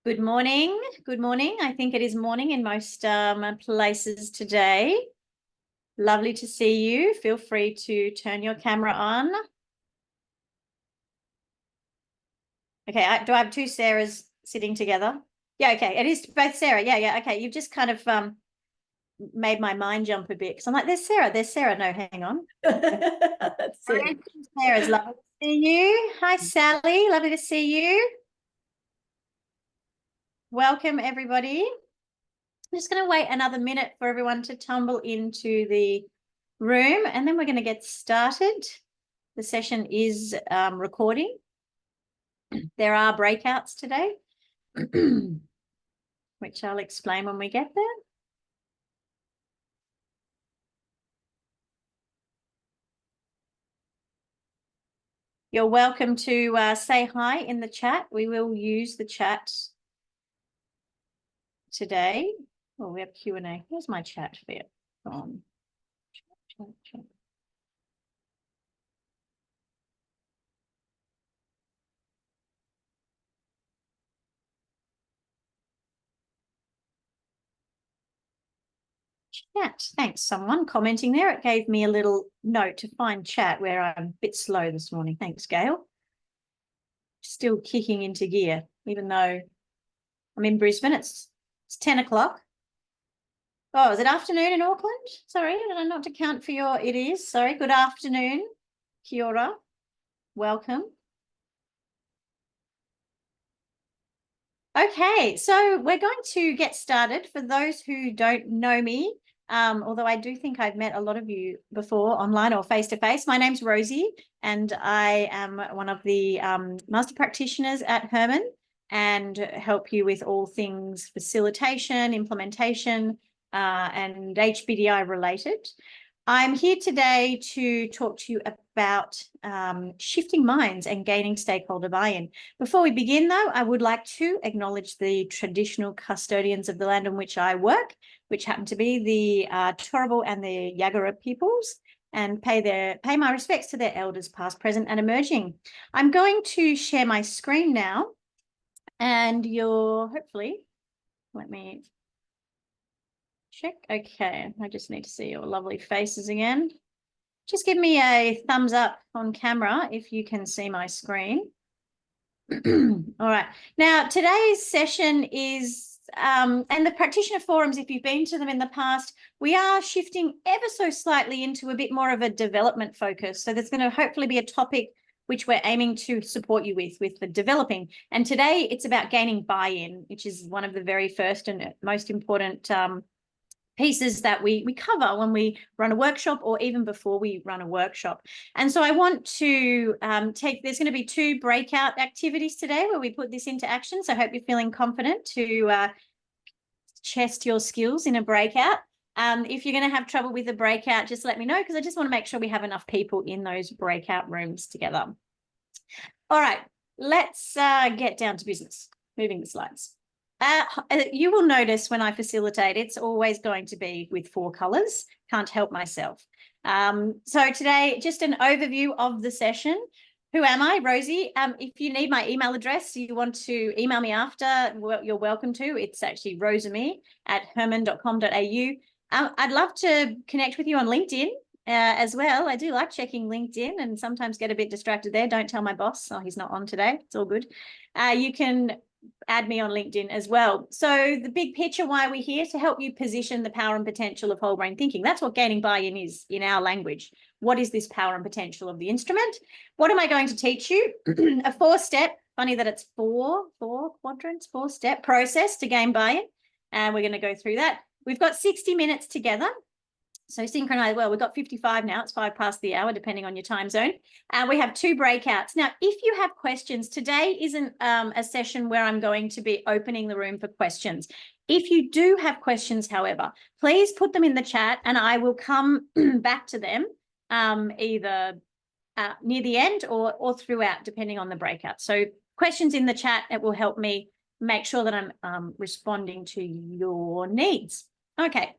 Good morning. Good morning. I think it is morning in most places today. Lovely to see you. Feel free to turn your camera on. Okay, do I have two Sarahs sitting together? Yeah, okay. It is both Sarah. Yeah. Okay, you've just kind of made my mind jump a bit because I'm like, there's Sarah. There's Sarah. No, hang on. That's it. Sarah's lovely to see you. Hi, Sally. Lovely to see you. Welcome, everybody. I'm just going to wait another minute for everyone to tumble into the room, and then we're going to get started. The session is recording. There are breakouts today, which I'll explain when we get there. You're welcome to say hi in the chat. We will use the chat today. Oh, we have Q&A. Here's my chat for you. Chat. Chat. Thanks, someone commenting there. It gave me a little note to find chat where I'm a bit slow this morning. Thanks, Gail. Still kicking into gear, even though I'm in Brisbane. It's 10 o'clock. Oh, is it afternoon in Auckland? Sorry, did I not account for your, it is. Sorry, good afternoon. Kia ora. Welcome. Okay, so we're going to get started. For those who don't know me, although I do think I've met a lot of you before online or face-to-face, my name's Rosie, and I am one of the master practitioners at Herman and help you with all things facilitation, implementation, and HBDI related. I'm here today to talk to you about shifting minds and gaining stakeholder buy-in. Before we begin, though, I would like to acknowledge the traditional custodians of the land on which I work, which happen to be the Turrbal and the Yagara peoples, and pay my respects to their elders, past, present, and emerging. I'm going to share my screen now, and you'll hopefully let me check. Okay, I just need to see your lovely faces again. Just give me a thumbs up on camera if you can see my screen. All right. Now, today's session is, and the practitioner forums, if you've been to them in the past, we are shifting ever so slightly into a bit more of a development focus. So there's going to hopefully be a topic which we're aiming to support you with the developing. And today it's about gaining buy-in, which is one of the very first and most important pieces that we cover when we run a workshop or even before we run a workshop. And so I want to there's going to be 2 breakout activities today where we put this into action. So I hope you're feeling confident to test your skills in a breakout. If you're going to have trouble with a breakout, just let me know, because I just want to make sure we have enough people in those breakout rooms together. All right, let's get down to business. Moving the slides. You will notice when I facilitate, it's always going to be with 4 colors. Can't help myself. So today, just an overview of the session. Who am I? Rosie. If you need my email address, you want to email me after, well, you're welcome to. It's actually rosemi@herman.com.au. I'd love to connect with you on LinkedIn as well. I do like checking LinkedIn and sometimes get a bit distracted there. Don't tell my boss. Oh, he's not on today. It's all good. You can add me on LinkedIn as well. So the big picture, why we're here, to help you position the power and potential of whole brain thinking. That's what gaining buy-in is in our language. What is this power and potential of the instrument? What am I going to teach you? A 4-step, funny that it's four quadrants, 4-step process to gain buy-in. And we're going to go through that. We've got 60 minutes together. So synchronize, well, we've got 55 now. It's 5 past the hour, depending on your time zone. We have 2 breakouts. Now, if you have questions, today isn't a session where I'm going to be opening the room for questions. If you do have questions, however, please put them in the chat and I will come back to them either near the end or throughout, depending on the breakout. So questions in the chat, it will help me make sure that I'm responding to your needs. Okay.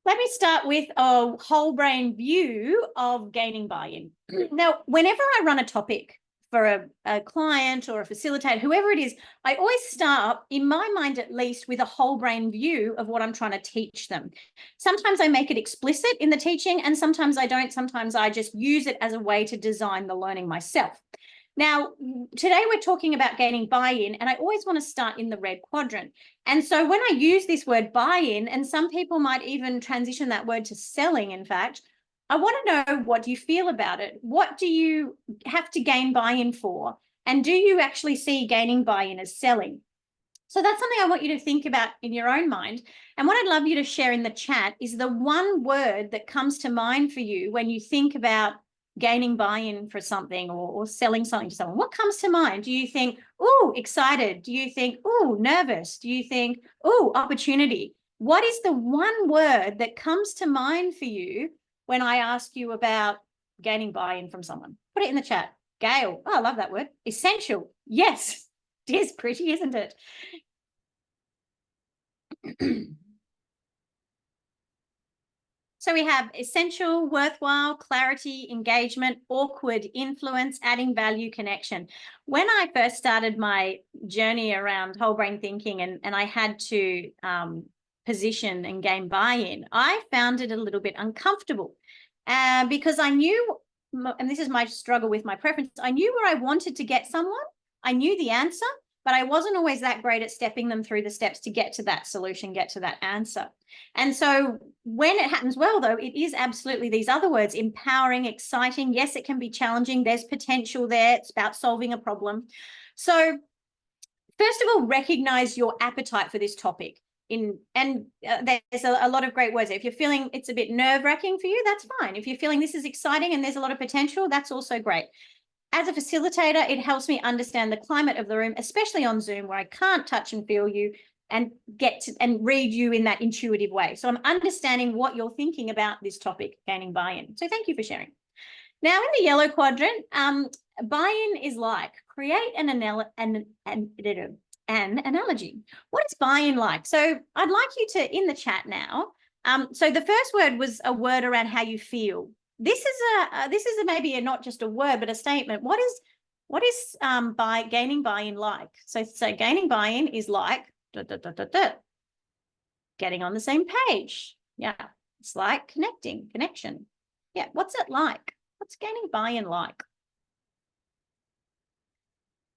Let me start with a whole brain view of gaining buy-in. Now, whenever I run a topic for a client or a facilitator, whoever it is, I always start, in my mind at least, with a whole brain view of what I'm trying to teach them. Sometimes I make it explicit in the teaching, and sometimes I don't. Sometimes I just use it as a way to design the learning myself. Now, today we're talking about gaining buy-in, and I always want to start in the red quadrant. And so when I use this word buy-in, and some people might even transition that word to selling, in fact, I want to know, what do you feel about it? What do you have to gain buy-in for? And do you actually see gaining buy-in as selling? So that's something I want you to think about in your own mind. And what I'd love you to share in the chat is the one word that comes to mind for you when you think about gaining buy-in for something or selling something to someone. What comes to mind? Do you think, oh, excited? Do you think, oh, nervous? Do you think, oh, opportunity? What is the one word that comes to mind for you when I ask you about gaining buy-in from someone? Put it in the chat. Gail. Oh, I love that word. Essential. Yes. It is pretty, isn't it? So we have essential, worthwhile, clarity, engagement, awkward, influence, adding value, connection. When I first started my journey around whole brain thinking and I had to position and gain buy-in, I found it a little bit uncomfortable because I knew, and this is my struggle with my preference, I knew where I wanted to get someone. I knew the answer, but I wasn't always that great at stepping them through the steps to get to that solution, get to that answer. And so when it happens well, though, it is absolutely these other words: empowering, exciting. Yes, it can be challenging. There's potential there. It's about solving a problem. So first of all, recognize your appetite for this topic. There's a lot of great words. If you're feeling it's a bit nerve-wracking for you, that's fine. If you're feeling this is exciting and there's a lot of potential, that's also great. As a facilitator, it helps me understand the climate of the room, especially on Zoom, where I can't touch and feel you and get to and read you in that intuitive way. So I'm understanding what you're thinking about this topic, gaining buy-in. So thank you for sharing. Now, in the yellow quadrant, buy-in is like, create an analogy. What is buy-in like? So I'd like you to, in the chat now, so the first word was a word around how you feel. This is maybe not just a word, but a statement. What is gaining buy-in like? So gaining buy-in is like getting on the same page. Yeah, it's like connection. Yeah, what's it like? What's gaining buy-in like?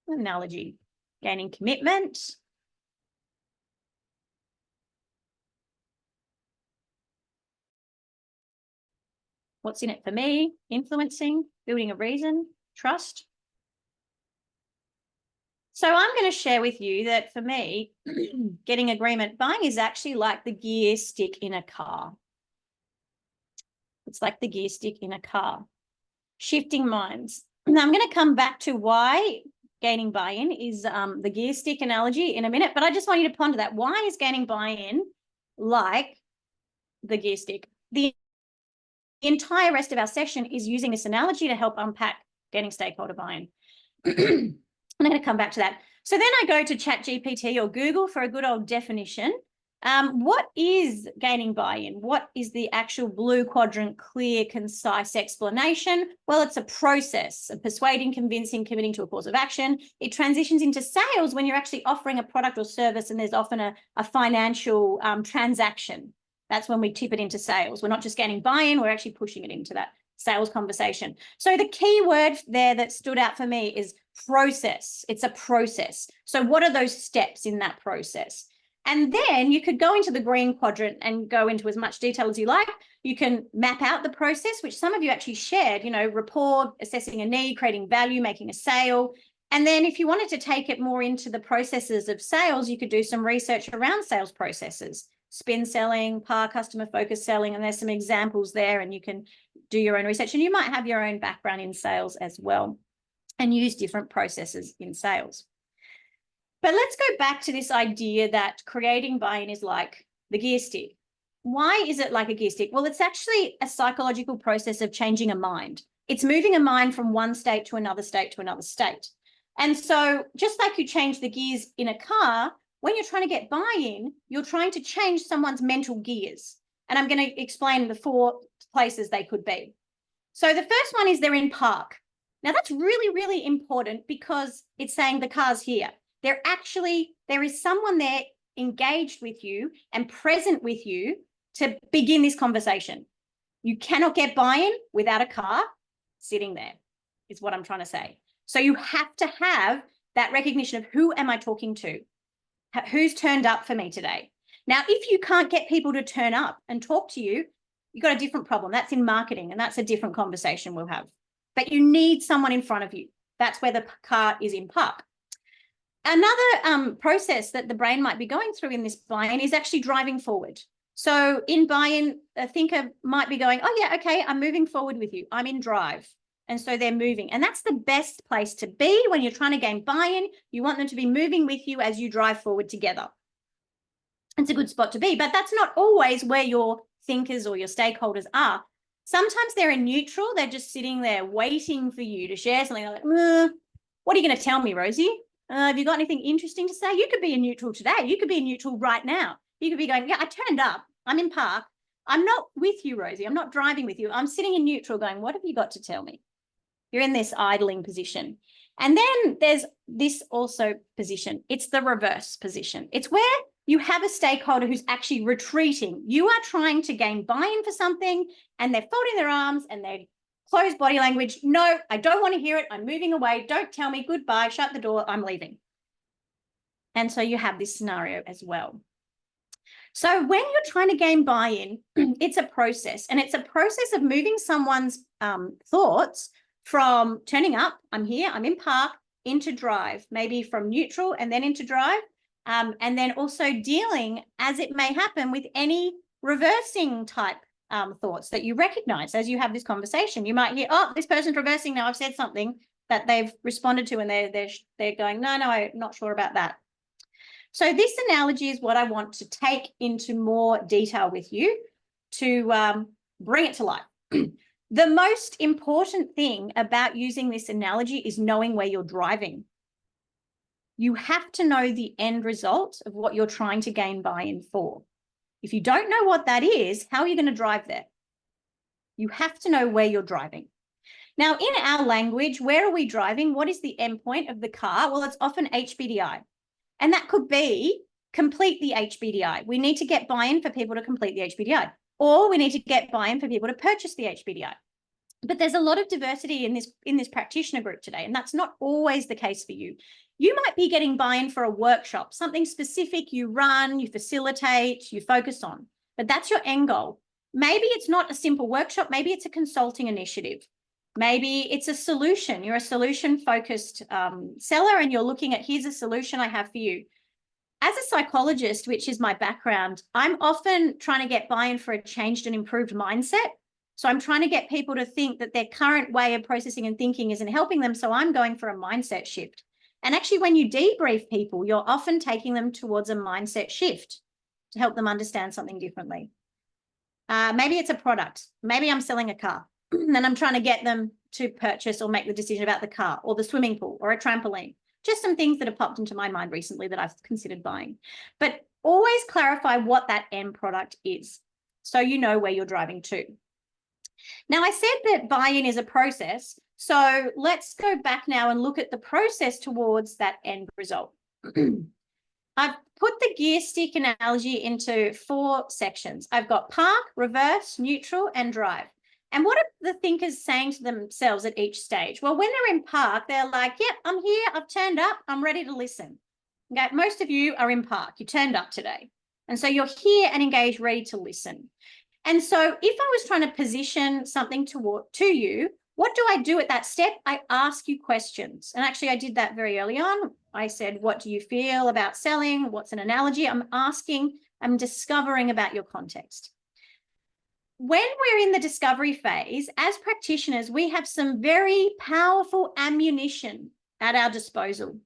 Analogy, gaining commitment. What's in it for me? Influencing, building a reason, trust. So I'm going to share with you that for me, getting agreement, buying is actually like the gear stick in a car. It's like the gear stick in a car. Shifting minds. Now I'm going to come back to why gaining buy-in is the gear stick analogy in a minute, but I just want you to ponder that. Why is gaining buy-in like the gear stick? The entire rest of our session is using this analogy to help unpack getting stakeholder buy-in. I'm going to come back to that. So then I go to ChatGPT or Google for a good old definition. What is gaining buy-in? What is the actual blue quadrant, clear, concise explanation? Well, it's a process of persuading, convincing, committing to a course of action. It transitions into sales when you're actually offering a product or service and there's often a financial transaction. That's when we tip it into sales. We're not just gaining buy-in, we're actually pushing it into that sales conversation. So the key word there that stood out for me is process. It's a process. So what are those steps in that process? And then you could go into the green quadrant and go into as much detail as you like. You can map out the process, which some of you actually shared, rapport, assessing a need, creating value, making a sale. And then if you wanted to take it more into the processes of sales, you could do some research around sales processes, spin selling, PAR, customer focused selling, and there's some examples there, and you can do your own research, and you might have your own background in sales as well and use different processes in sales. But let's go back to this idea that creating buy-in is like the gear stick. Why is it like a gear stick? Well, it's actually a psychological process of changing a mind. It's moving a mind from one state to another state to another state. And so just like you change the gears in a car, when you're trying to get buy-in, you're trying to change someone's mental gears. And I'm going to explain the 4 places they could be. So the first one is they're in park. Now, that's really, really important because it's saying the car's here. There is someone there engaged with you and present with you to begin this conversation. You cannot get buy-in without a car sitting there, is what I'm trying to say. So you have to have that recognition of who am I talking to? Who's turned up for me today? Now, if you can't get people to turn up and talk to you, you've got a different problem. That's in marketing, and that's a different conversation we'll have. But you need someone in front of you. That's where the car is in park. Another process that the brain might be going through in this buy-in is actually driving forward. So in buy-in, a thinker might be going, oh yeah, okay, I'm moving forward with you. I'm in drive. And so they're moving. And that's the best place to be when you're trying to gain buy-in. You want them to be moving with you as you drive forward together. It's a good spot to be, but that's not always where your thinkers or your stakeholders are. Sometimes they're in neutral. They're just sitting there waiting for you to share something like, what are you going to tell me, Rosie? Have you got anything interesting to say? You could be in neutral today. You could be in neutral right now. You could be going, yeah, I turned up. I'm in park. I'm not with you, Rosie. I'm not driving with you. I'm sitting in neutral going, what have you got to tell me? You're in this idling position. And then there's this also position. It's the reverse position. It's where you have a stakeholder who's actually retreating. You are trying to gain buy-in for something and they're folding their arms and they're closed body language. No, I don't want to hear it. I'm moving away. Don't tell me. Goodbye. Shut the door. I'm leaving. And so you have this scenario as well. So when you're trying to gain buy-in, it's a process, and it's a process of moving someone's thoughts from turning up, I'm here, I'm in park, into drive, maybe from neutral and then into drive, and then also dealing, as it may happen, with any reversing type thoughts that you recognize as you have this conversation. You might hear, oh, this person's reversing now. I've said something that they've responded to, and they're going, no, I'm not sure about that. So this analogy is what I want to take into more detail with you to bring it to life. The most important thing about using this analogy is knowing where you're driving. You have to know the end result of what you're trying to gain buy-in for. If you don't know what that is, how are you going to drive there? You have to know where you're driving. Now, in our language, where are we driving? What is the end point of the car? Well, it's often HBDI. And that could be complete the HBDI. We need to get buy-in for people to complete the HBDI, or we need to get buy-in for people to purchase the HBDI. But there's a lot of diversity in this practitioner group today, and that's not always the case for you. You might be getting buy-in for a workshop, something specific you run, you facilitate, you focus on, but that's your end goal. Maybe it's not a simple workshop. Maybe it's a consulting initiative. Maybe it's a solution. You're a solution-focused seller and you're looking at, here's a solution I have for you. As a psychologist, which is my background, I'm often trying to get buy-in for a changed and improved mindset. So I'm trying to get people to think that their current way of processing and thinking isn't helping them. So I'm going for a mindset shift. And actually, when you debrief people, you're often taking them towards a mindset shift to help them understand something differently. Maybe it's a product. Maybe I'm selling a car. And I'm trying to get them to purchase or make the decision about the car or the swimming pool or a trampoline. Just some things that have popped into my mind recently that I've considered buying. But always clarify what that end product is so you know where you're driving to. Now, I said that buy-in is a process. So let's go back now and look at the process towards that end result. I've put the gear stick analogy into 4 sections. I've got park, reverse, neutral, and drive. And what are the thinkers saying to themselves at each stage? Well, when they're in park, they're like, yep, I'm here, I've turned up, I'm ready to listen. Okay, most of you are in park, you turned up today. And so you're here and engaged, ready to listen. And so if I was trying to position something to you, what do I do at that step? I ask you questions. And actually, I did that very early on. I said, what do you feel about selling? What's an analogy? I'm discovering about your context. When we're in the discovery phase, as practitioners, we have some very powerful ammunition at our disposal.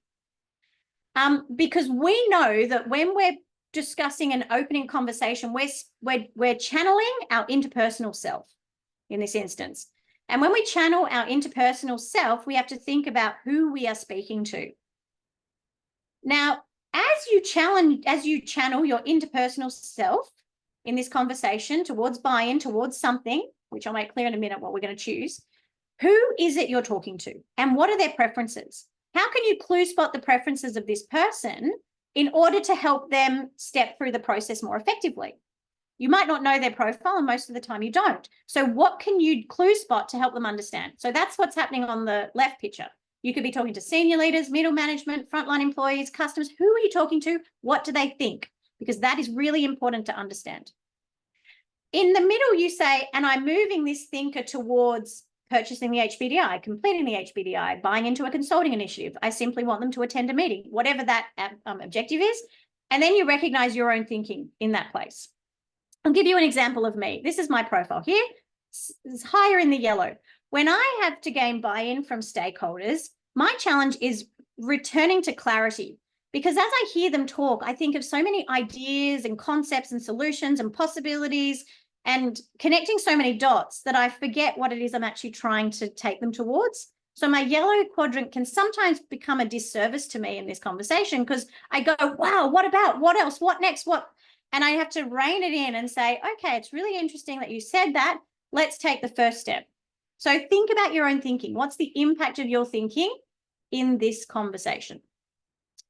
Because we know that when we're discussing an opening conversation, we're channeling our interpersonal self in this instance. And when we channel our interpersonal self, we have to think about who we are speaking to. Now, as you channel your interpersonal self in this conversation towards buy-in, towards something, which I'll make clear in a minute what we're going to choose, Who is it you're talking to? And what are their preferences? How can you clue spot the preferences of this person in order to help them step through the process more effectively? You might not know their profile, and most of the time you don't. So what can you clue spot to help them understand? So that's what's happening on the left picture. You could be talking to senior leaders, middle management, frontline employees, customers. Who are you talking to? What do they think? Because that is really important to understand. In the middle, you say, and I'm moving this thinker towards purchasing the HBDI, completing the HBDI, buying into a consulting initiative. I simply want them to attend a meeting, whatever that objective is. And then you recognize your own thinking in that place. I'll give you an example of me. This is my profile here. It's higher in the yellow. When I have to gain buy-in from stakeholders, my challenge is returning to clarity. Because as I hear them talk, I think of so many ideas and concepts and solutions and possibilities and connecting so many dots that I forget what it is I'm actually trying to take them towards. So my yellow quadrant can sometimes become a disservice to me in this conversation because I go, wow, what about, what else, what next, what? And I have to rein it in and say, okay, it's really interesting that you said that. Let's take the first step. So think about your own thinking. What's the impact of your thinking in this conversation?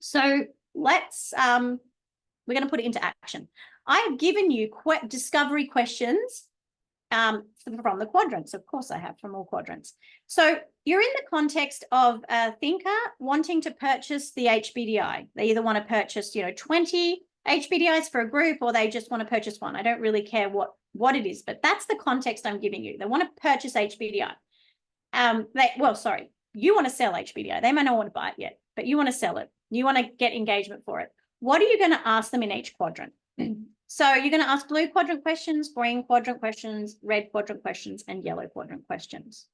So let's, we're going to put it into action. I have given you discovery questions from the quadrants. Of course I have, from all quadrants. So you're in the context of a thinker wanting to purchase the HBDI. They either want to purchase, 20 HBDIs for a group, or they just want to purchase one. I don't really care what it is, but that's the context I'm giving you. They want to purchase HBDI. You want to sell HBDI. They may not want to buy it yet, but you want to sell it. You want to get engagement for it. What are you going to ask them in each quadrant? So you're going to ask blue quadrant questions, green quadrant questions, red quadrant questions, and yellow quadrant questions.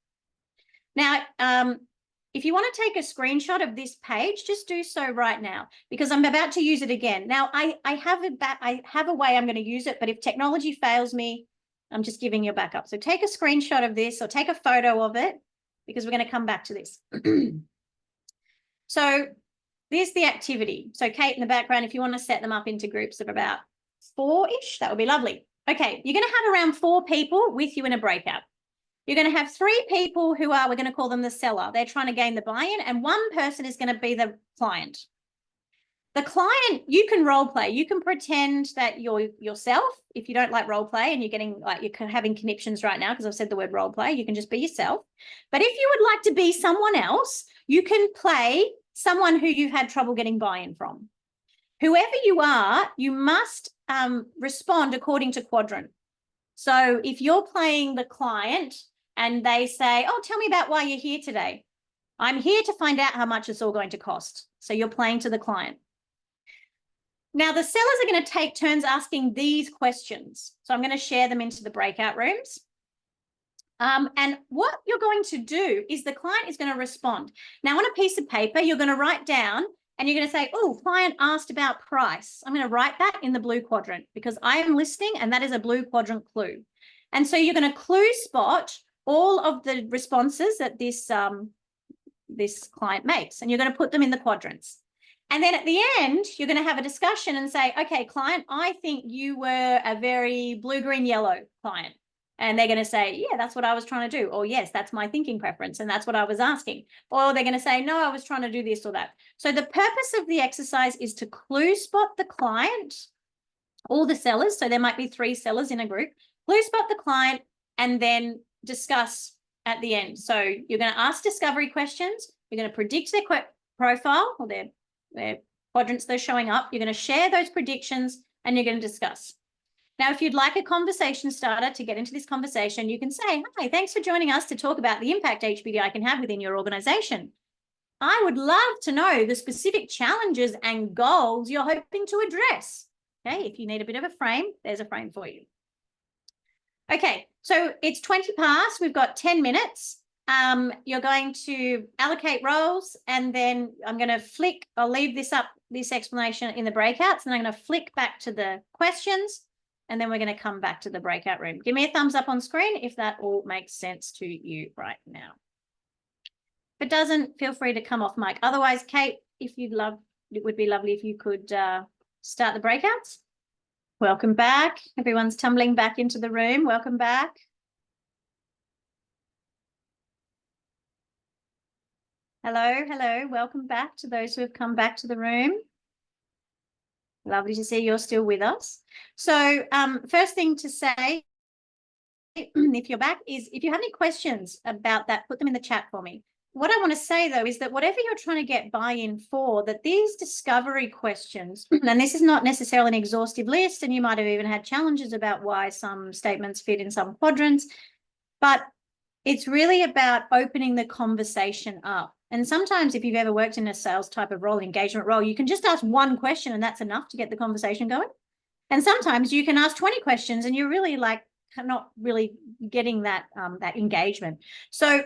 Now, if you want to take a screenshot of this page, just do so right now, because I'm about to use it again. Now, I have a way I'm going to use it, but if technology fails me, I'm just giving you a backup. So take a screenshot of this or take a photo of it, because we're going to come back to this. So there's the activity. So Kate in the background, if you want to set them up into groups of about 4-ish, that would be lovely. Okay, you're going to have around 4 people with you in a breakout. You're going to have 3 people who are, we're going to call them the seller. They're trying to gain the buy-in, and 1 person is going to be the client. The client, you can role play. You can pretend that you're yourself. If you don't like role play and you're having conniptions right now because I've said the word role play, you can just be yourself. But if you would like to be someone else, you can play someone who you've had trouble getting buy-in from. Whoever you are, you must respond according to quadrant. So if you're playing the client and they say, oh, tell me about why you're here today. I'm here to find out how much it's all going to cost. So you're playing to the client. Now, the sellers are going to take turns asking these questions. So I'm going to share them into the breakout rooms. And what you're going to do is the client is going to respond. Now, on a piece of paper, you're going to write down and you're going to say, oh, client asked about price. I'm going to write that in the blue quadrant because I am listening, and that is a blue quadrant clue. And so you're going to clue spot all of the responses that this client makes, and you're going to put them in the quadrants. And then at the end, you're going to have a discussion and say, okay, client, I think you were a very blue, green, yellow client. And they're going to say, yeah, that's what I was trying to do. Or yes, that's my thinking preference. And that's what I was asking. Or they're going to say, no, I was trying to do this or that. So the purpose of the exercise is to clue spot the client, all the sellers. So there might be 3 sellers in a group. Clue spot the client and then discuss at the end. So you're going to ask discovery questions. You're going to predict their profile or their quadrants they're showing up. You're going to share those predictions and you're going to discuss. Now, if you'd like a conversation starter to get into this conversation, you can say, hi, thanks for joining us to talk about the impact HBDI can have within your organization. I would love to know the specific challenges and goals you're hoping to address. Okay, if you need a bit of a frame, there's a frame for you. Okay, so it's 20 past. We've got 10 minutes. You're going to allocate roles, and then I'm going to flick. I'll leave this explanation in the breakouts, and I'm going to flick back to the questions, and then we're going to come back to the breakout room. Give me a thumbs up on screen if that all makes sense to you right now. If it doesn't, feel free to come off mic. Otherwise, Kate, if you'd love, it would be lovely if you could start the breakouts. Welcome back. Everyone's tumbling back into the room. Welcome back. Hello. Welcome back to those who have come back to the room. Lovely to see you're still with us. So first thing to say, if you're back, is if you have any questions about that, put them in the chat for me. What I want to say, though, is that whatever you're trying to get buy-in for, that these discovery questions, and this is not necessarily an exhaustive list, and you might have even had challenges about why some statements fit in some quadrants, but it's really about opening the conversation up. And sometimes if you've ever worked in a sales type of role, engagement role, you can just ask one question and that's enough to get the conversation going. And sometimes you can ask 20 questions and you're really like not really getting that that engagement. So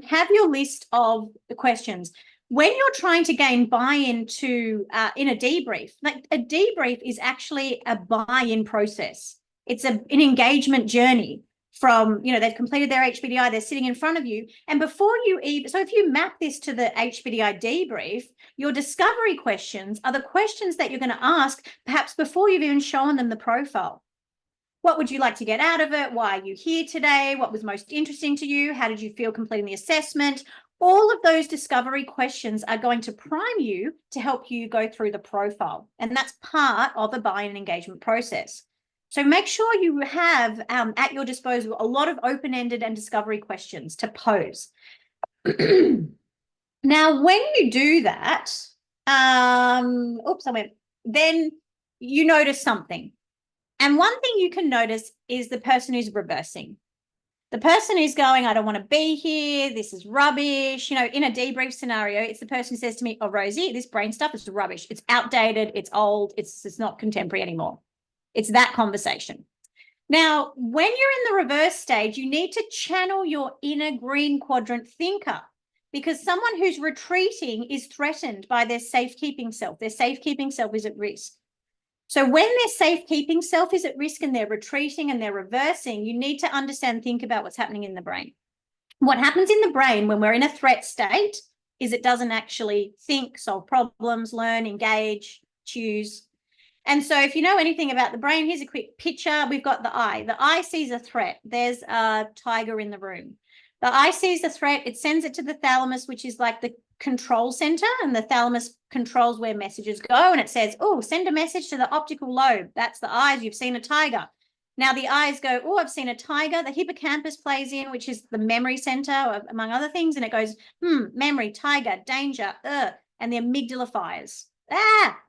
have your list of the questions. When you're trying to gain buy-in to in a debrief, like a debrief is actually a buy-in process. It's an engagement journey from, they've completed their HBDI, they're sitting in front of you. And before you even, so if you map this to the HBDI debrief, your discovery questions are the questions that you're going to ask perhaps before you've even shown them the profile. What would you like to get out of it? Why are you here today? What was most interesting to you? How did you feel completing the assessment? All of those discovery questions are going to prime you to help you go through the profile. And that's part of the buy-in engagement process. So make sure you have at your disposal a lot of open-ended and discovery questions to pose. Now, when you do that, then you notice something. And one thing you can notice is the person who's reversing. The person who's going, I don't want to be here. This is rubbish. In a debrief scenario, it's the person who says to me, oh, Rosie, this brain stuff is rubbish. It's outdated. It's old. It's not contemporary anymore. It's that conversation. Now, when you're in the reverse stage, you need to channel your inner green quadrant thinker, because someone who's retreating is threatened by their safekeeping self. Their safekeeping self is at risk. So when their safekeeping self is at risk and they're retreating and they're reversing, you need to understand, think about what's happening in the brain. What happens in the brain when we're in a threat state is it doesn't actually think, solve problems, learn, engage, choose. And so if you know anything about the brain, here's a quick picture. We've got the eye. The eye sees a threat. There's a tiger in the room. The eye sees the threat. It sends it to the thalamus, which is like the control center, and the thalamus controls where messages go. And it says, oh, send a message to the optical lobe. That's the eyes. You've seen a tiger. Now the eyes go, oh, I've seen a tiger. The hippocampus plays in, which is the memory center, among other things. And it goes, memory, tiger, danger, and the amygdala fires.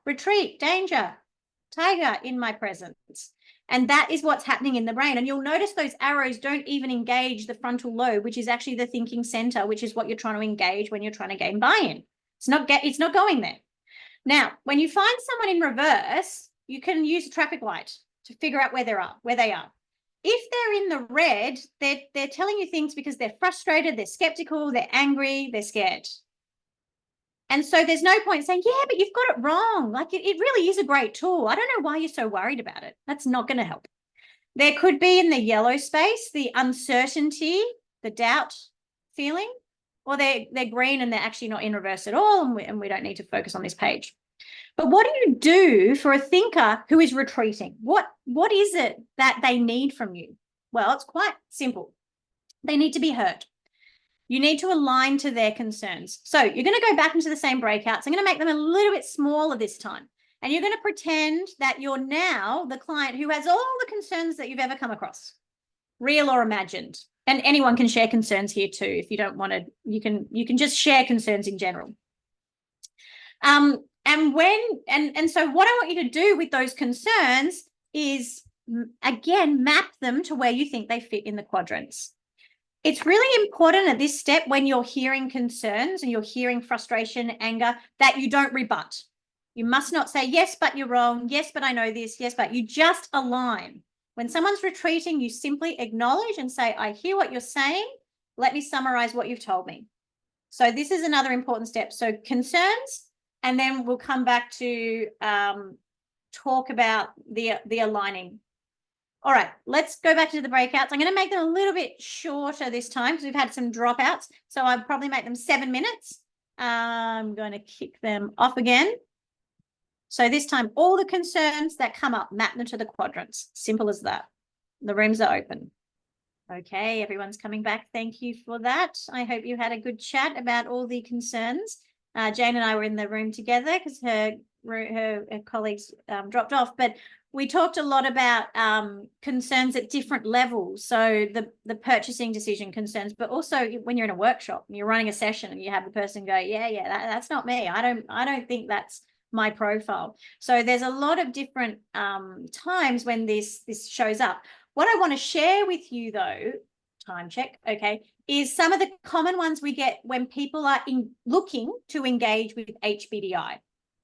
Retreat, danger, tiger in my presence. And that is what's happening in the brain. And you'll notice those arrows don't even engage the frontal lobe, which is actually the thinking center, which is what you're trying to engage when you're trying to gain buy-in. It's not going there. Now, when you find someone in reverse, you can use a traffic light to figure out where they are. If they're in the red, they're telling you things because they're frustrated, they're skeptical, they're angry, they're scared. And so there's no point saying, yeah, but you've got it wrong. Like it really is a great tool. I don't know why you're so worried about it. That's not going to help. There could be in the yellow space, the uncertainty, the doubt feeling, or they're green and they're actually not in reverse at all. And we don't need to focus on this page. But what do you do for a thinker who is retreating? What is it that they need from you? Well, it's quite simple. They need to be heard. You need to align to their concerns. So you're going to go back into the same breakouts. I'm going to make them a little bit smaller this time. And you're going to pretend that you're now the client who has all the concerns that you've ever come across, real or imagined. And anyone can share concerns here too. If you don't want to, you can just share concerns in general. So what I want you to do with those concerns is, again, map them to where you think they fit in the quadrants. It's really important at this step when you're hearing concerns and you're hearing frustration, anger, that you don't rebut. You must not say, yes, but you're wrong. Yes, but I know this. Yes, but you just align. When someone's retreating, you simply acknowledge and say, I hear what you're saying. Let me summarize what you've told me. So this is another important step. So concerns, and then we'll come back to talk about the aligning. All right, let's go back to the breakouts. I'm going to make them a little bit shorter this time because we've had some dropouts. So I'll probably make them 7 minutes. I'm going to kick them off again. So this time, all the concerns that come up, map them to the quadrants. Simple as that. The rooms are open. Okay, everyone's coming back. Thank you for that. I hope you had a good chat about all the concerns. Jane and I were in the room together because her colleagues dropped off, but we talked a lot about concerns at different levels. So the purchasing decision concerns, but also when you're in a workshop and you're running a session and you have the person go, yeah, that's not me. I don't think that's my profile. So there's a lot of different times when this shows up. What I want to share with you though, time check, okay, is some of the common ones we get when people are looking to engage with HBDI.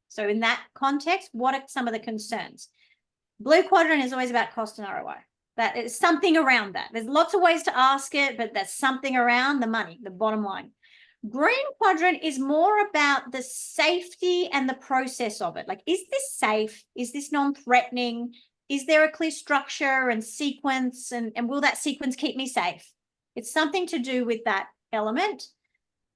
So in that context, what are some of the concerns? Blue quadrant is always about cost and ROI. That is something around that. There's lots of ways to ask it, but there's something around the money, the bottom line. Green quadrant is more about the safety and the process of it. Like, is this safe? Is this non-threatening? Is there a clear structure and sequence? And will that sequence keep me safe? It's something to do with that element.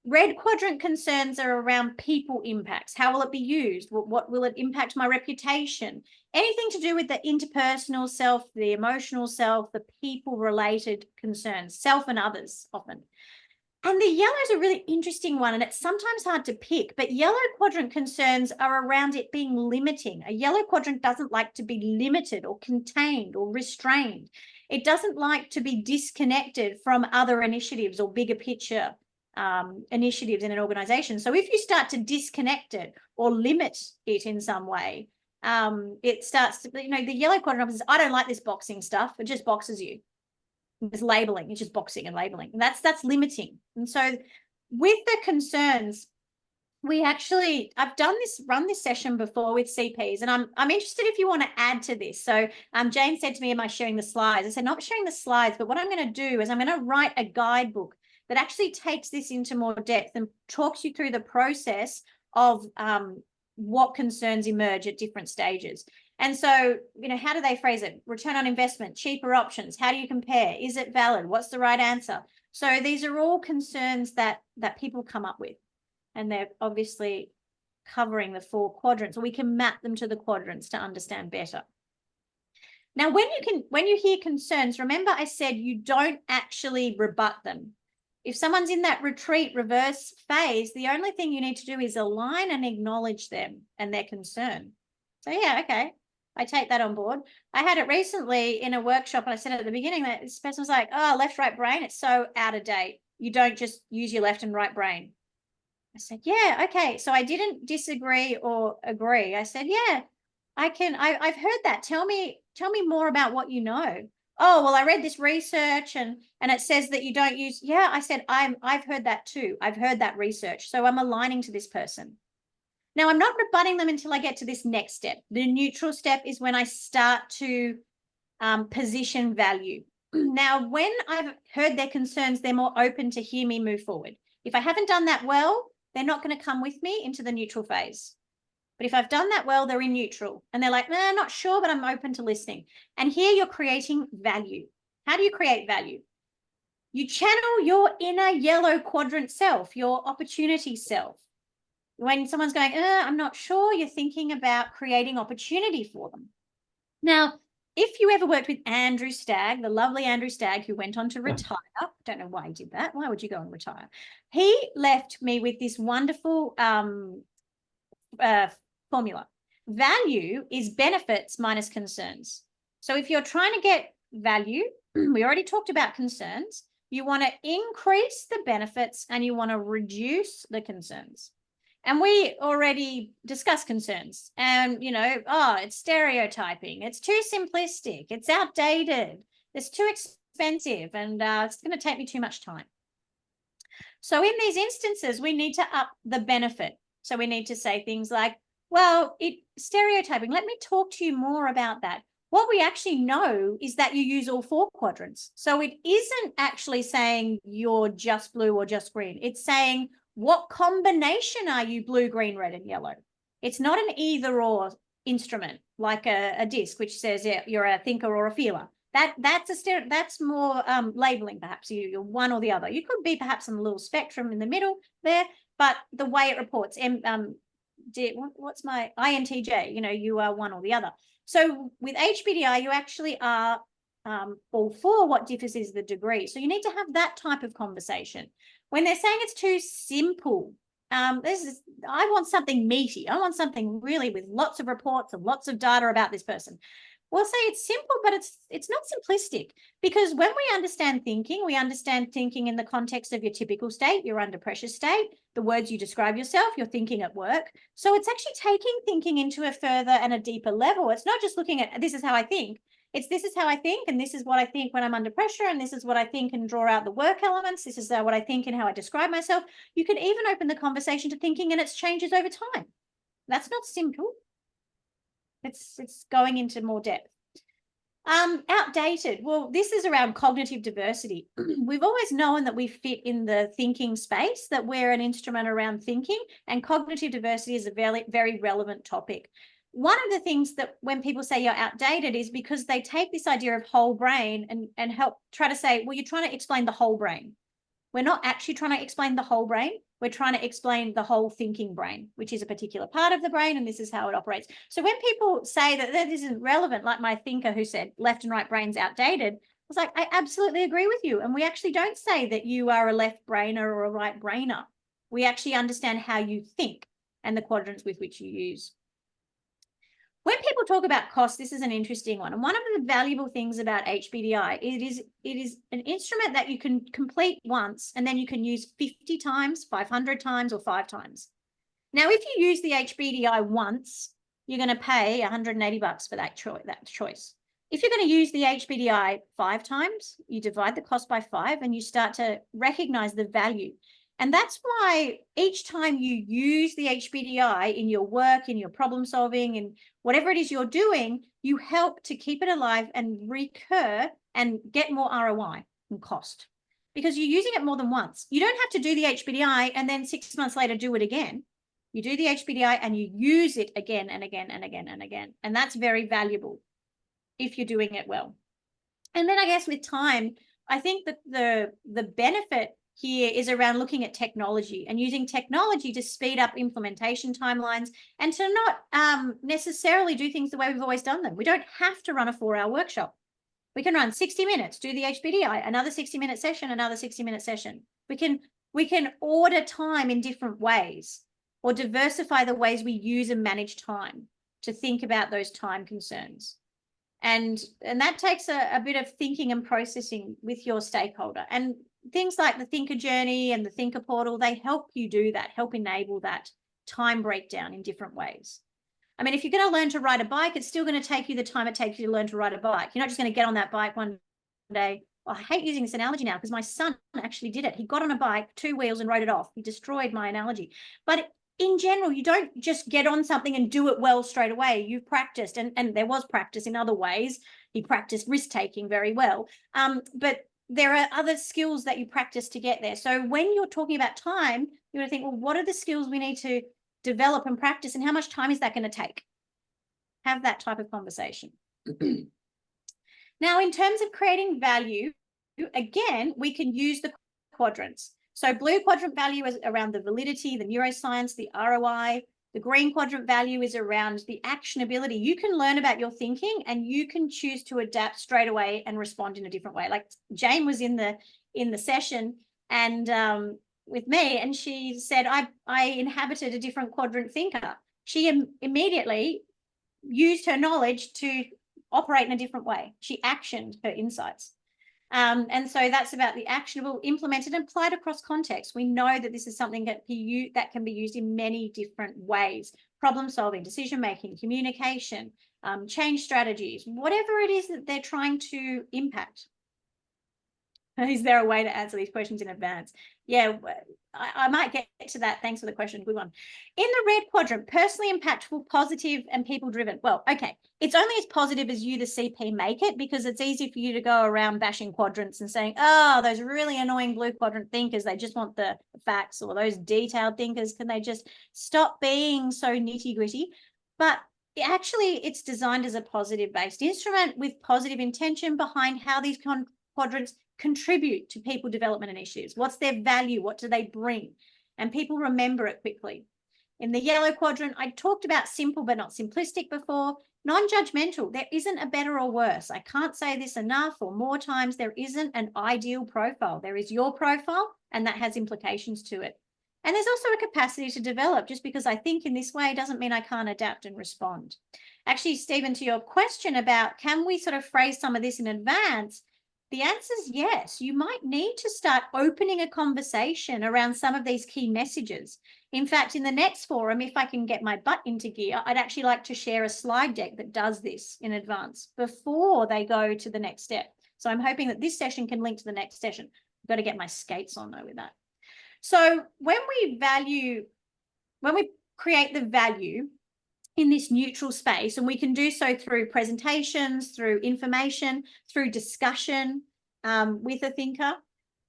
Red quadrant concerns are around people impacts. How will it be used? What will it impact my reputation? Anything to do with the interpersonal self, the emotional self, the people-related concerns, self and others often. And the yellow is a really interesting one, and it's sometimes hard to pick, but yellow quadrant concerns are around it being limiting. A yellow quadrant doesn't like to be limited or contained or restrained. It doesn't like to be disconnected from other initiatives or bigger picture initiatives in an organization. So if you start to disconnect it or limit it in some way, it starts to, the yellow quadrant says, I don't like this boxing stuff. It just boxes you. It's labeling, it's just boxing and labeling. And that's limiting. And so with the concerns, I've run this session before with CPs, and I'm interested if you want to add to this. So Jane said to me, am I sharing the slides? I said, not sharing the slides, but what I'm going to do is I'm going to write a guidebook that actually takes this into more depth and talks you through the process of what concerns emerge at different stages. And so, how do they phrase it? Return on investment, cheaper options. How do you compare? Is it valid? What's the right answer? So these are all concerns that people come up with, and they're obviously covering the 4 quadrants. We can map them to the quadrants to understand better. Now, when you hear concerns, remember I said you don't actually rebut them. If someone's in that retreat reverse phase, the only thing you need to do is align and acknowledge them and their concern. So yeah, okay, I take that on board. I had it recently in a workshop, and I said at the beginning that this person was like, oh, left, right brain, it's so out of date. You don't just use your left and right brain. I said, yeah, okay. So I didn't disagree or agree. I said, yeah, I've heard that. Tell me more about what you know. Oh, well, I read this research and it says that you don't use. Yeah, I said, I've heard that too. I've heard that research. So I'm aligning to this person. Now, I'm not rebutting them until I get to this next step. The neutral step is when I start to position value. Now, when I've heard their concerns, they're more open to hear me move forward. If I haven't done that well, they're not going to come with me into the neutral phase. But if I've done that well, they're in neutral and they're like, no, I'm not sure, but I'm open to listening. And here you're creating value. How do you create value? You channel your inner yellow quadrant self, your opportunity self. When someone's going, I'm not sure, you're thinking about creating opportunity for them. Now, if you ever worked with Andrew Stagg, the lovely Andrew Stagg, who went on to retire, don't know why he did that. Why would you go and retire? He left me with this wonderful formula. Value is benefits minus concerns. So if you're trying to get value, we already talked about concerns. You want to increase the benefits and you want to reduce the concerns. And we already discussed concerns and, it's stereotyping. It's too simplistic. It's outdated. It's too expensive and it's going to take me too much time. So in these instances, we need to up the benefit. So we need to say things like, well, stereotyping, let me talk to you more about that. What we actually know is that you use all 4 quadrants. So it isn't actually saying you're just blue or just green. It's saying, what combination are you blue, green, red, and yellow? It's not an either or instrument like a disc, which says you're a thinker or a feeler. That's more labeling, perhaps. You're one or the other. You could be perhaps on a little spectrum in the middle there, but the way it reports, what's my INTJ? You are one or the other. So with HBDI, you actually are all for. What differs is the degree. So you need to have that type of conversation. When they're saying it's too simple, I want something meaty. I want something really with lots of reports and lots of data about this person. We'll say it's simple, but it's not simplistic, because when we understand thinking in the context of your typical state, your under pressure state, the words you describe yourself, you're thinking at work. So it's actually taking thinking into a further and a deeper level. It's not just looking at this is how I think. It's this is how I think, and this is what I think when I'm under pressure, and this is what I think and draw out the work elements. This is what I think and how I describe myself. You can even open the conversation to thinking and its changes over time. That's not simple. It's going into more depth. Outdated. Well, this is around cognitive diversity. We've always known that we fit in the thinking space, that we're an instrument around thinking, and cognitive diversity is a very, very relevant topic. One of the things that when people say you're outdated is because they take this idea of whole brain and help try to say, well, you're trying to explain the whole brain. We're not actually trying to explain the whole brain. We're trying to explain the whole thinking brain, which is a particular part of the brain, and this is how it operates. So when people say that this isn't relevant, like my thinker who said left and right brain's outdated, I was like, I absolutely agree with you. And we actually don't say that you are a left brainer or a right brainer. We actually understand how you think and the quadrants with which you use. When people talk about cost, this is an interesting one. And one of the valuable things about HBDI, it is an instrument that you can complete once, and then you can use 50 times, 500 times, or 5 times. Now, if you use the HBDI once, you're going to pay $180 for that choice. If you're going to use the HBDI 5 times, you divide the cost by 5, and you start to recognize the value. And that's why each time you use the HBDI in your work, in your problem solving, and whatever it is you're doing, you help to keep it alive and recur and get more ROI and cost, because you're using it more than once. You don't have to do the HBDI and then 6 months later do it again. You do the HBDI and you use it again and again and again and again. And that's very valuable if you're doing it well. And then I guess with time, I think that the benefit here is around looking at technology and using technology to speed up implementation timelines and to not necessarily do things the way we've always done them. We don't have to run a 4-hour workshop. We can run 60 minutes, do the HBDI, another 60-minute session, another 60-minute session. We can order time in different ways, or diversify the ways we use and manage time to think about those time concerns. And that takes a bit of thinking and processing with your stakeholder. And things like the thinker journey and the thinker portal, they help you do that, help enable that time breakdown in different ways. I mean, if you're going to learn to ride a bike, it's still going to take you the time it takes you to learn to ride a bike. You're not just going to get on that bike one day. Oh, I hate using this analogy now because my son actually did it. He got on a bike, 2 wheels, and rode it off. He destroyed my analogy. But in general, you don't just get on something and do it well straight away. You've practiced, and there was practice in other ways. He practiced risk-taking very well. But there are other skills that you practice to get there. So when you're talking about time, you're going to think, well, what are the skills we need to develop and practice, and how much time is that going to take? Have that type of conversation. Now, in terms of creating value, again, we can use the quadrants. So blue quadrant value is around the validity, the neuroscience, the ROI. The green quadrant value is around the actionability. You can learn about your thinking and you can choose to adapt straight away and respond in a different way. Like Jane was in the session and with me, and she said, I inhabited a different quadrant thinker. She immediately used her knowledge to operate in a different way. She actioned her insights. And so that's about the actionable, implemented, and applied across context. We know that this is something that can be used in many different ways: problem solving, decision making, communication, change strategies, whatever it is that they're trying to impact. Is there a way to answer these questions in advance? Yeah, I might get to that. Thanks for the question. Good one. In the red quadrant, personally impactful, positive, and people-driven. Well, okay, it's only as positive as you, the CP, make it, because it's easy for you to go around bashing quadrants and saying, oh, those really annoying blue quadrant thinkers, they just want the facts, or those detailed thinkers, can they just stop being so nitty-gritty? But actually, it's designed as a positive-based instrument with positive intention behind how these quadrants contribute to people development initiatives. What's their value? What do they bring? And people remember it quickly. In the yellow quadrant, I talked about simple but not simplistic before. Non-judgmental, there isn't a better or worse. I can't say this enough or more times. There isn't an ideal profile. There is your profile, and that has implications to it. And there's also a capacity to develop. Just because I think in this way doesn't mean I can't adapt and respond. Actually, Stephen, to your question about can we sort of phrase some of this in advance, the answer is yes. You might need to start opening a conversation around some of these key messages. In fact, in the next forum, if I can get my butt into gear, I'd actually like to share a slide deck that does this in advance before they go to the next step. So I'm hoping that this session can link to the next session. I've got to get my skates on though with that. So when we create the value in this neutral space, and we can do so through presentations, through information, through discussion with a thinker,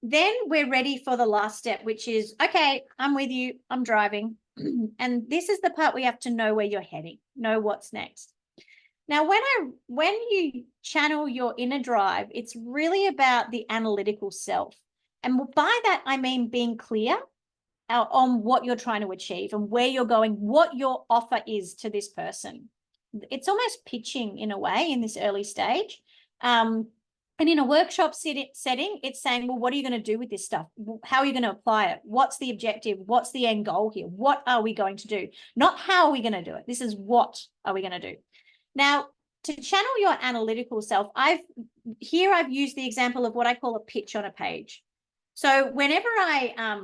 then we're ready for the last step, which is, okay, I'm with you, I'm driving. And this is the part we have to know where you're heading, know what's next. Now, when you channel your inner drive, it's really about the analytical self. And by that, I mean being clear on what you're trying to achieve and where you're going, what your offer is to this person. It's almost pitching in a way in this early stage. And in a workshop setting, it's saying, well, what are you going to do with this stuff? How are you going to apply it? What's the objective? What's the end goal here? What are we going to do? Not how are we going to do it? This is what are we going to do? Now, to channel your analytical self, I've used the example of what I call a pitch on a page. So whenever I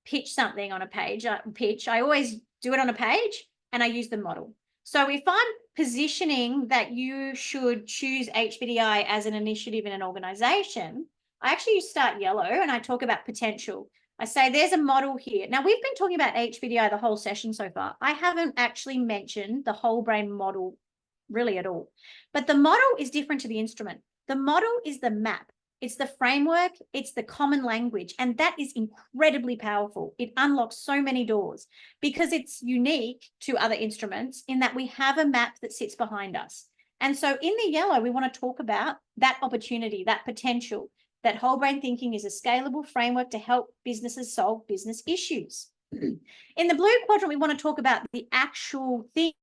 pitch something on a page, I always do it on a page and I use the model. So if I'm positioning that you should choose HBDI as an initiative in an organization, I actually start yellow and I talk about potential. I say there's a model here. Now, we've been talking about HBDI the whole session so far. I haven't actually mentioned the whole brain model really at all. But the model is different to the instrument. The model is the map. It's the framework, it's the common language, and that is incredibly powerful. It unlocks so many doors because it's unique to other instruments in that we have a map that sits behind us. And so in the yellow, we want to talk about that opportunity, that potential, that whole brain thinking is a scalable framework to help businesses solve business issues. In the blue quadrant, we want to talk about the actual thing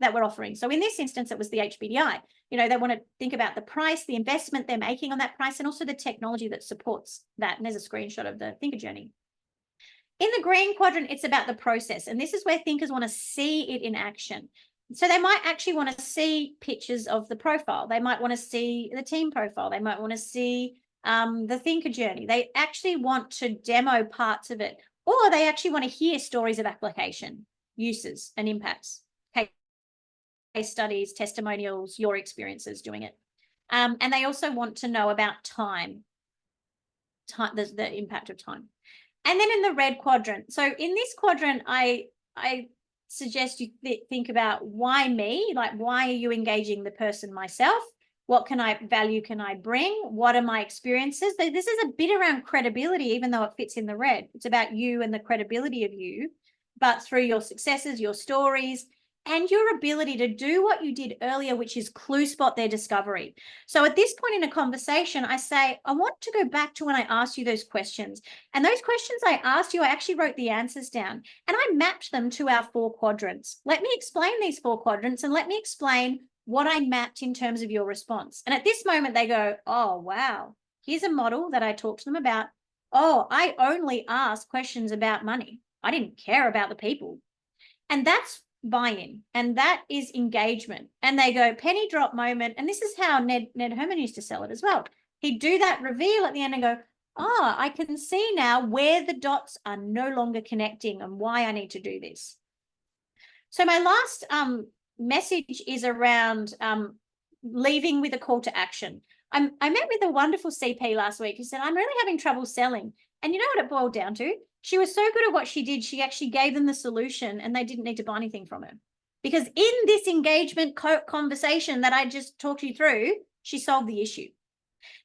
that we're offering. So in this instance, it was the HBDI. You know, they want to think about the price, the investment they're making on that price, and also the technology that supports that. And there's a screenshot of the thinker journey. In the green quadrant, it's about the process. And this is where thinkers want to see it in action. So they might actually want to see pictures of the profile. They might want to see the team profile. They might want to see the thinker journey. They actually want to demo parts of it, or they actually want to hear stories of application, uses, and impacts. Case studies, testimonials, your experiences doing it. And they also want to know about time, the impact of time. And then in the red quadrant, so in this quadrant, I suggest you think about why me, like why are you engaging the person myself? What value can I bring? What are my experiences? This is a bit around credibility, even though it fits in the red. It's about you and the credibility of you, but through your successes, your stories, and your ability to do what you did earlier, which is clue spot their discovery. So at this point in a conversation, I say, I want to go back to when I asked you those questions. And those questions I asked you, I actually wrote the answers down and I mapped them to our 4 quadrants. Let me explain these 4 quadrants and let me explain what I mapped in terms of your response. And at this moment, they go, oh, wow, here's a model that I talked to them about. Oh, I only asked questions about money. I didn't care about the people. And that's buy-in, and that is engagement. And they go penny drop moment. And this is how Ned Herman used to sell it as well. He'd do that reveal at the end and go, oh, I can see now where the dots are no longer connecting and why I need to do this. So my last message is around leaving with a call to action. I met with a wonderful CP last week who said, I'm really having trouble selling. And you know what it boiled down to? She was so good at what she did, she actually gave them the solution and they didn't need to buy anything from her. Because in this engagement conversation that I just talked you through, she solved the issue.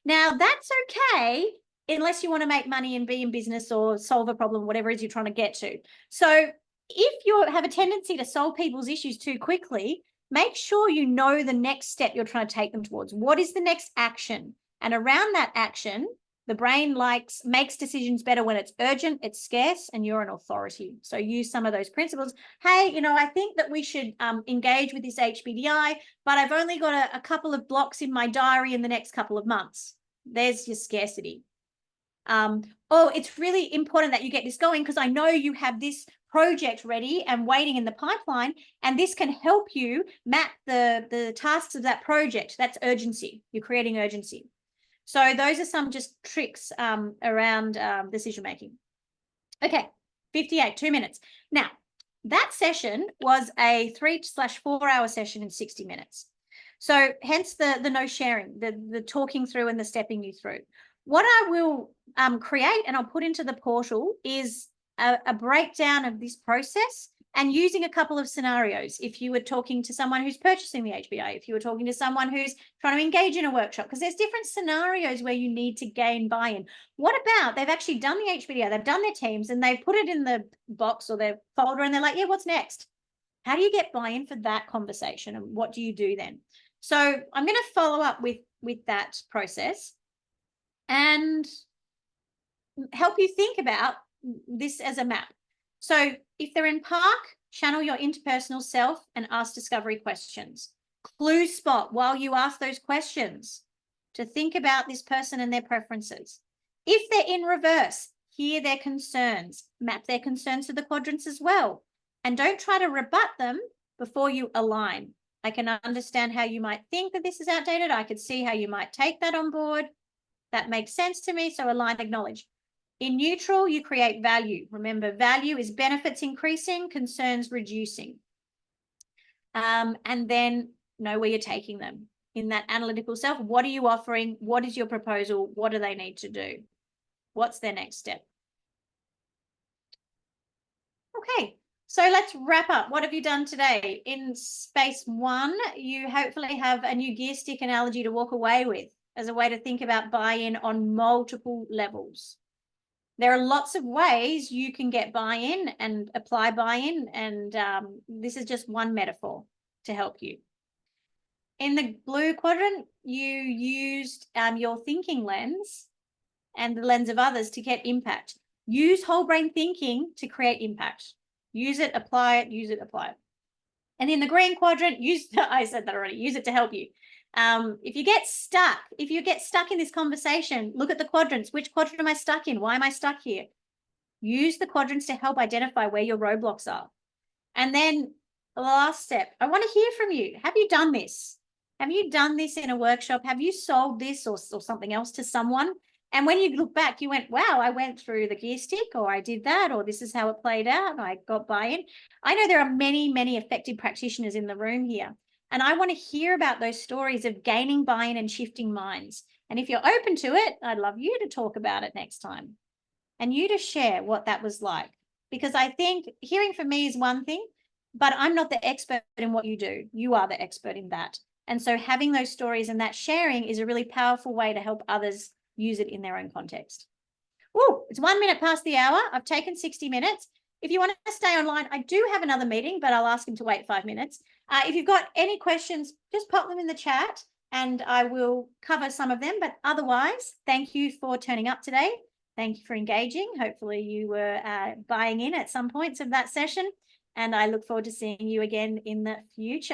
Now, that's okay unless you want to make money and be in business or solve a problem, whatever it is you're trying to get to. So if you have a tendency to solve people's issues too quickly, make sure you know the next step you're trying to take them towards. What is the next action? And around that action, The brain makes decisions better when it's urgent, it's scarce, and you're an authority. So use some of those principles. Hey, I think that we should engage with this HBDI, but I've only got a couple of blocks in my diary in the next couple of months. There's your scarcity. Oh, it's really important that you get this going because I know you have this project ready and waiting in the pipeline, and this can help you map the tasks of that project. That's urgency. You're creating urgency. So those are some just tricks around decision making. Okay, 58, 2 minutes. Now, that session was a 3/4 hour session in 60 minutes. So hence the no sharing, the talking through and the stepping you through. What I will create and I'll put into the portal is a breakdown of this process and using a couple of scenarios. If you were talking to someone who's purchasing the HBI, if you were talking to someone who's trying to engage in a workshop, because there's different scenarios where you need to gain buy-in. What about they've actually done the HBDI, they've done their teams and they've put it in the box or their folder and they're like, yeah, what's next? How do you get buy-in for that conversation and what do you do then? So I'm going to follow up with that process and help you think about this as a map. So if they're in park, channel your interpersonal self and ask discovery questions. Clue spot while you ask those questions to think about this person and their preferences. If they're in reverse, hear their concerns, map their concerns to the quadrants as well. And don't try to rebut them before you align. I can understand how you might think that this is outdated. I could see how you might take that on board. That makes sense to me. So align, acknowledge. In neutral, you create value. Remember, value is benefits increasing, concerns reducing. And then know where you're taking them. In that analytical self, what are you offering? What is your proposal? What do they need to do? What's their next step? Okay, so let's wrap up. What have you done today? In space 1, you hopefully have a new gear stick analogy to walk away with as a way to think about buy-in on multiple levels. There are lots of ways you can get buy-in and apply buy-in, and this is just one metaphor to help you. In the blue quadrant, you used your thinking lens and the lens of others to get impact. Use whole brain thinking to create impact. Use it, apply it, use it, apply it. And in the green quadrant, I said that already, use it to help you. If you get stuck in this conversation, look at the quadrants. Which quadrant am I stuck in? Why am I stuck here? Use the quadrants to help identify where your roadblocks are. And then the last step, I want to hear from you. Have you done this? Have you done this in a workshop? Have you sold this or something else to someone? And when you look back, you went, wow, I went through the gear stick, or I did that, or this is how it played out, and I got buy-in. I know there are many, many effective practitioners in the room here. And I want to hear about those stories of gaining buy-in and shifting minds. And if you're open to it, I'd love you to talk about it next time and you to share what that was like. Because I think hearing from me is one thing, but I'm not the expert in what you do. You are the expert in that. And so having those stories and that sharing is a really powerful way to help others use it in their own context. Whoa, it's 1 minute past the hour. I've taken 60 minutes. If you want to stay online, I do have another meeting, but I'll ask him to wait 5 minutes. If you've got any questions, just pop them in the chat and I will cover some of them. But otherwise, thank you for turning up today. Thank you for engaging. Hopefully you were buying in at some points of that session. And I look forward to seeing you again in the future.